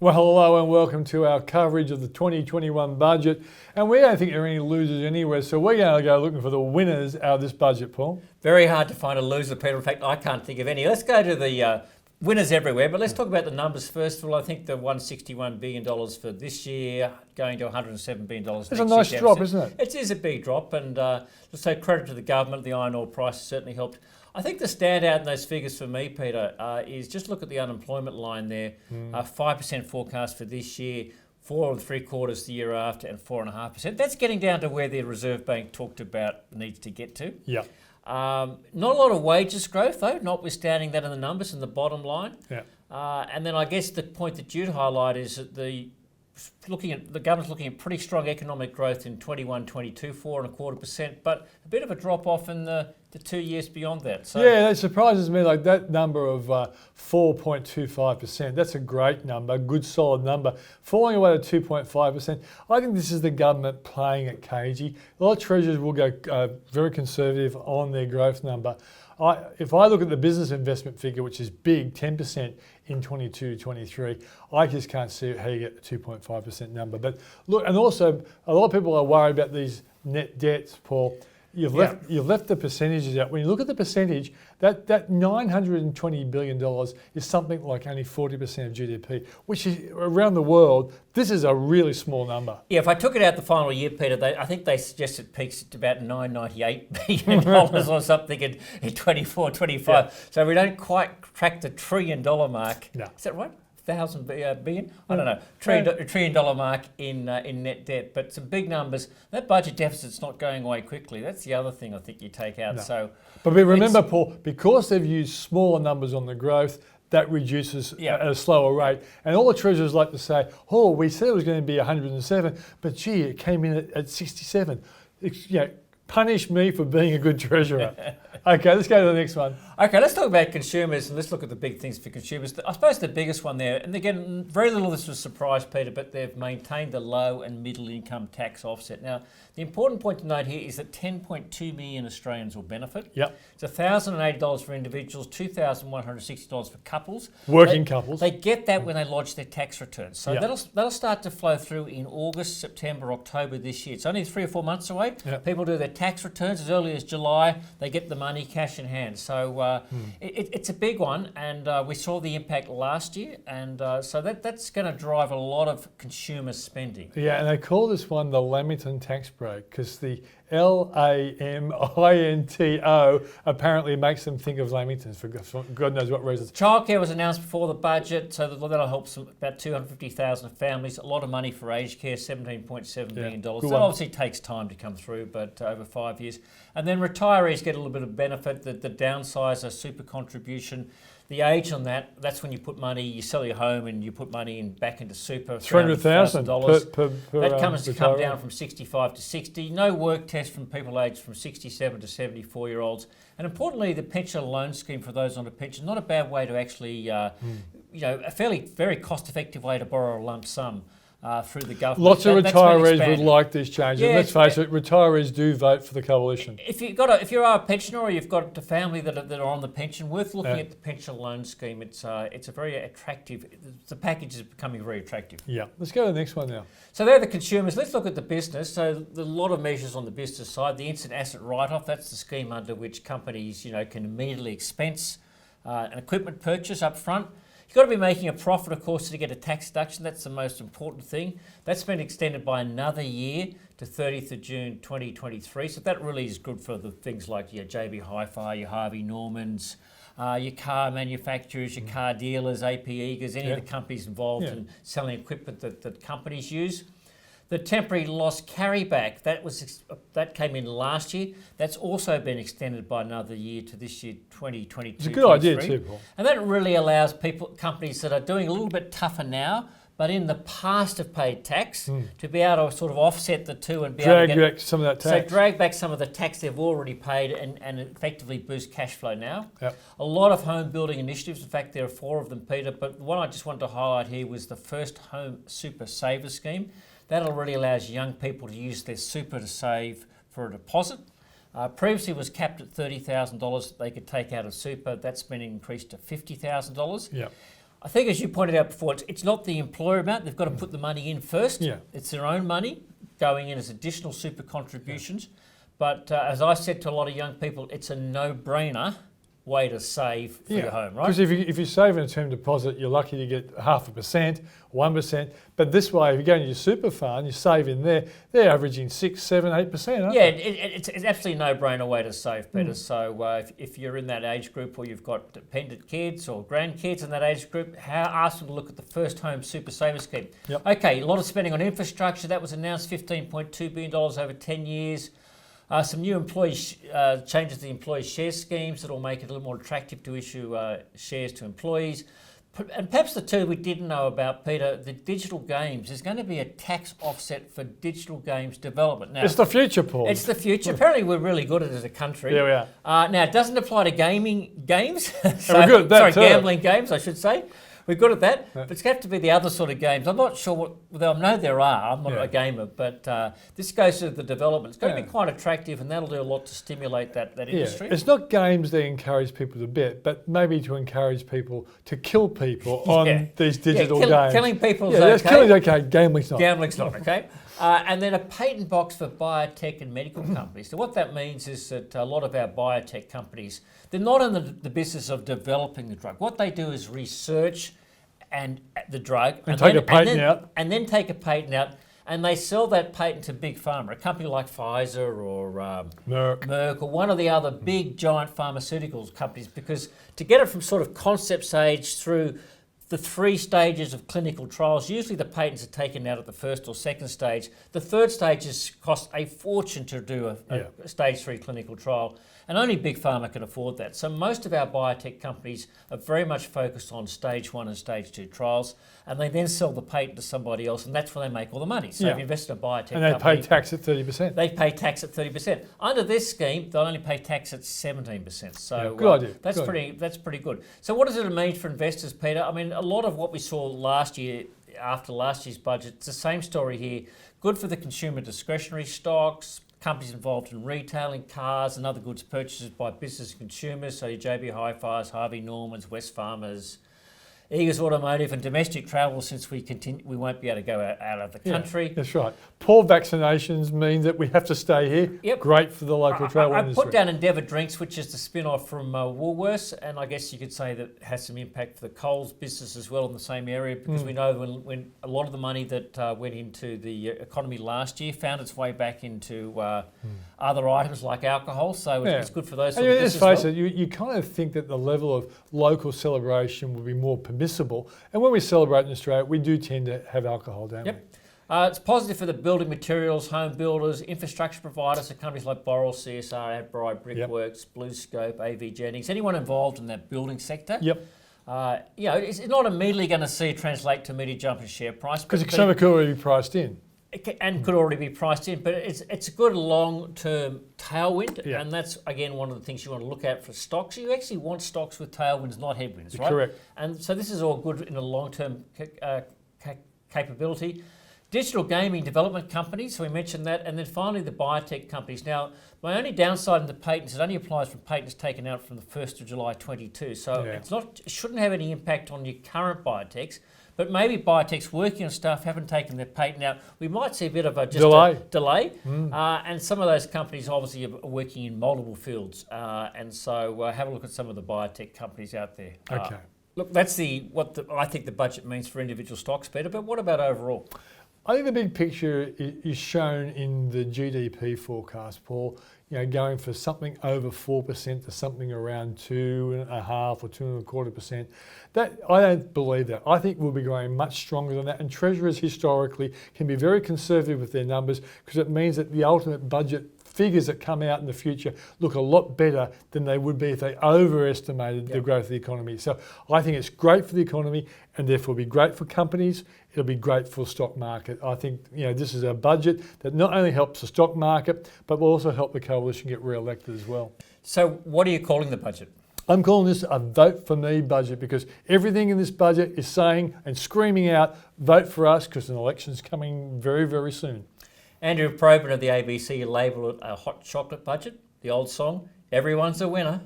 Well, hello and welcome to our coverage of the 2021 budget. And we don't think there are any losers anywhere, so we're going to go looking for the winners out of this budget, Paul. Very hard to find a loser, Peter. In fact, I can't think of any. Let's go to the winners everywhere, but let's talk about the numbers first of all. I think the $161 billion for this year going to $107 billion next year. It's a nice drop, isn't it? It is a big drop, and let's say credit to the government. The iron ore price has certainly helped. I think the standout in those figures for me, Peter, is just look at the unemployment line there. 5% forecast for this year, 4.75% the year after, and 4.5%. That's getting down to where the Reserve Bank talked about needs to get to. Yeah. Not a lot of wages growth, though, notwithstanding that in the numbers and the bottom line. Yeah. And then I guess the point that you'd highlight is that the government's looking at pretty strong economic growth in 21-22, 4.25%, but a bit of a drop off in the 2 years beyond that. So yeah, that surprises me. Like that number of 4.25%, that's a great number, good solid number. Falling away to 2.5%, I think this is the government playing it cagey. A lot of treasurers will go very conservative on their growth number. If I look at the business investment figure, which is big, 10% in 22-23, I just can't see how you get a 2.5% number. But look, and also a lot of people are worried about these net debts, Paul. You've left the percentages out. When you look at the percentage, that $920 billion is something like only 40% of GDP, which is around the world. This is a really small number. Yeah, if I took it out the final year, Peter, I think they suggest it peaks at about $998 billion or something in 24, 25. Yeah. So we don't quite crack the $1 trillion mark. No. Is that right? Billion? I don't know. $1 trillion mark in net debt, but some big numbers. That budget deficit's not going away quickly. That's the other thing I think you take out. No. So, but remember, Paul, because they've used smaller numbers on the growth, that reduces at a slower rate. And all the treasurers like to say, oh, we said it was going to be 107, but gee, it came in at 67. Punish me for being a good treasurer. Okay, let's go to the next one. Okay, let's talk about consumers and let's look at the big things for consumers. I suppose the biggest one there, and again, very little of this was a surprise, Peter, but they've maintained the low and middle income tax offset. Now, the important point to note here is that 10.2 million Australians will benefit. Yep. It's $1,080 for individuals, $2,160 for couples. Working couples. They get that when they lodge their tax returns. So yep. that'll start to flow through in August, September, October this year. It's only 3 or 4 months away. Yep. People do their tax returns as early as July. They get the money cash in hand. So it's a big one, and we saw the impact last year, and so that's going to drive a lot of consumer spending. Yeah, and they call this one the Lamington tax break because the LAMINTO apparently makes them think of Lamingtons for God knows what reasons. Childcare was announced before the budget, so that'll help about 250,000 families. A lot of money for aged care, $17.7 billion. That obviously takes time to come through, but over 5 years. And then retirees get a little bit of benefit. The downsizer super contribution. The age on that's when you put money, you sell your home and you put money back into super. $300,000 per that comes to come down from 65 to 60. No work test from people aged from 67 to 74-year-olds. And importantly, the pension loan scheme for those on a pension, not a bad way to actually, a very cost-effective way to borrow a lump sum. Through the government. Lots of retirees would like these changes. Yeah, let's face it, retirees do vote for the coalition. If you are a pensioner or you've got a family that are on the pension, worth looking at the pension loan scheme. It's a very attractive. The package is becoming very attractive. Yeah, let's go to the next one now. So they're the consumers. Let's look at the business. So there's a lot of measures on the business side. The instant asset write-off. That's the scheme under which companies can immediately expense an equipment purchase up front. You've got to be making a profit, of course, to get a tax deduction. That's the most important thing. That's been extended by another year to 30th of June 2023. So that really is good for the things like your JB Hi-Fi, your Harvey Normans, your car manufacturers, your car dealers, AP Eagers, any of the companies involved in selling equipment that companies use. The temporary loss carryback, that came in last year. That's also been extended by another year to this year, 2022. It's a good idea too, Paul. And that really allows companies that are doing a little bit tougher now, but in the past have paid tax, to be able to sort of offset the two and be able to drag back some of that tax. So drag back some of the tax they've already paid and effectively boost cash flow now. Yep. A lot of home building initiatives. In fact, there are 4 of them, Peter, but the one I just wanted to highlight here was the First Home Super Saver Scheme. That already allows young people to use their super to save for a deposit. Previously was capped at $30,000 that they could take out of super. That's been increased to $50,000. Yeah. I think, as you pointed out before, it's not the employer amount. They've got to put the money in first. Yeah. It's their own money going in as additional super contributions. Yeah. But as I said to a lot of young people, it's a no-brainer way to save for your home, right? Because if you save in a term deposit, you're lucky to get 0.5%, 1%. But this way, if you go into your super fund, you save in there, they're averaging 6, 7, 8%, aren't they? It's absolutely no-brainer way to save, Peter. So if you're in that age group or you've got dependent kids or grandkids in that age group, ask them to look at the First Home Super Saver Scheme. Yep. Okay, a lot of spending on infrastructure. That was announced, $15.2 billion over 10 years. Some new changes to the employee share schemes that will make it a little more attractive to issue shares to employees. And perhaps the two we didn't know about, Peter, the digital games. There's going to be a tax offset for digital games development. Now, it's the future, Paul. It's the future. Apparently, we're really good at it as a country. Yeah, we are. Now, it doesn't apply to gaming games. We're good at that too. Gambling games, I should say. We're good at that, but it's going to have to be the other sort of games. I'm not sure I know there are. I'm not a gamer, but this goes to the development. It's going to be quite attractive, and that'll do a lot to stimulate that industry. It's not games that encourage people to bet, but maybe to encourage people to kill people on these digital games. Killing people is okay. Killing's okay, gambling's not. Gambling's not, okay. And then a patent box for biotech and medical companies. So what that means is that a lot of our biotech companies, they're not in the business of developing the drug. What they do is research and the drug and take a patent out. And then take a patent out, and they sell that patent to Big Pharma, a company like Pfizer or Merck or one of the other big giant pharmaceuticals companies, because to get it from sort of concept stage through the 3 stages of clinical trials, usually the patents are taken out at the first or second stage. The third stage costs a fortune to do a stage 3 clinical trial, and only Big Pharma can afford that. So most of our biotech companies are very much focused on stage 1 and stage 2 trials, and they then sell the patent to somebody else, and that's where they make all the money. So if you invest in a biotech company... And they pay tax at 30%. They pay tax at 30%. Under this scheme, they'll only pay tax at 17%. So good idea. That's pretty good. So what does it mean for investors, Peter? I mean, a lot of what we saw last year, after last year's budget, it's the same story here. Good for the consumer discretionary stocks, companies involved in retailing, cars and other goods purchases by business and consumers, so your JB Hi-Fi's, Harvey Norman's, Wesfarmers, Eagers Automotive, and domestic travel, since we won't be able to go out of the country. That's right. Poor vaccinations mean that we have to stay here. Yep. Great for the local travel industry. I put down Endeavour Drinks, which is the spin-off from Woolworths, and I guess you could say that has some impact for the Coles business as well in the same area, because we know when a lot of the money that went into the economy last year found its way back into other items like alcohol, so it's good for those sort of businesses. Let's face it, you kind of think that the level of local celebration will be more permissible, and when we celebrate in Australia, we do tend to have alcohol, don't we? It's positive for the building materials, home builders, infrastructure providers, so companies like Boral, CSR, Adbri, Brickworks, BlueScope, AV Jennings, anyone involved in that building sector. It's not immediately going to see it translate to immediate jump in share price. Because some of it could already be priced in. And could already be priced in, but it's a good long-term tailwind, and that's, again, one of the things you want to look at for stocks. You actually want stocks with tailwinds, not headwinds, right? Correct. And so this is all good in a long-term capability. Digital gaming development companies, so we mentioned that, and then finally the biotech companies. Now, my only downside in the patents, it only applies for patents taken out from the 1st of July 22, so it shouldn't have any impact on your current biotechs. But maybe biotechs working on stuff haven't taken their patent out. We might see a bit of a delay. And some of those companies obviously are working in multiple fields. And so have a look at some of the biotech companies out there. Okay. Look, that's I think the budget means for individual stocks, Peter. But what about overall? I think the big picture is shown in the GDP forecast, Paul. Going for something over 4% to something around 2.5% or 2.25%. That I don't believe that. I think we'll be growing much stronger than that. And treasurers historically can be very conservative with their numbers, because it means that the ultimate budget figures that come out in the future look a lot better than they would be if they overestimated the growth of the economy. So I think it's great for the economy, and therefore be great for companies. It'll be great for the stock market. I think this is a budget that not only helps the stock market, but will also help the coalition get re-elected as well. So what are you calling the budget? I'm calling this a vote for me budget, because everything in this budget is saying and screaming out, vote for us, because an election's coming very, very soon. Andrew Probert of the ABC labelled it a hot chocolate budget, the old song, everyone's a winner.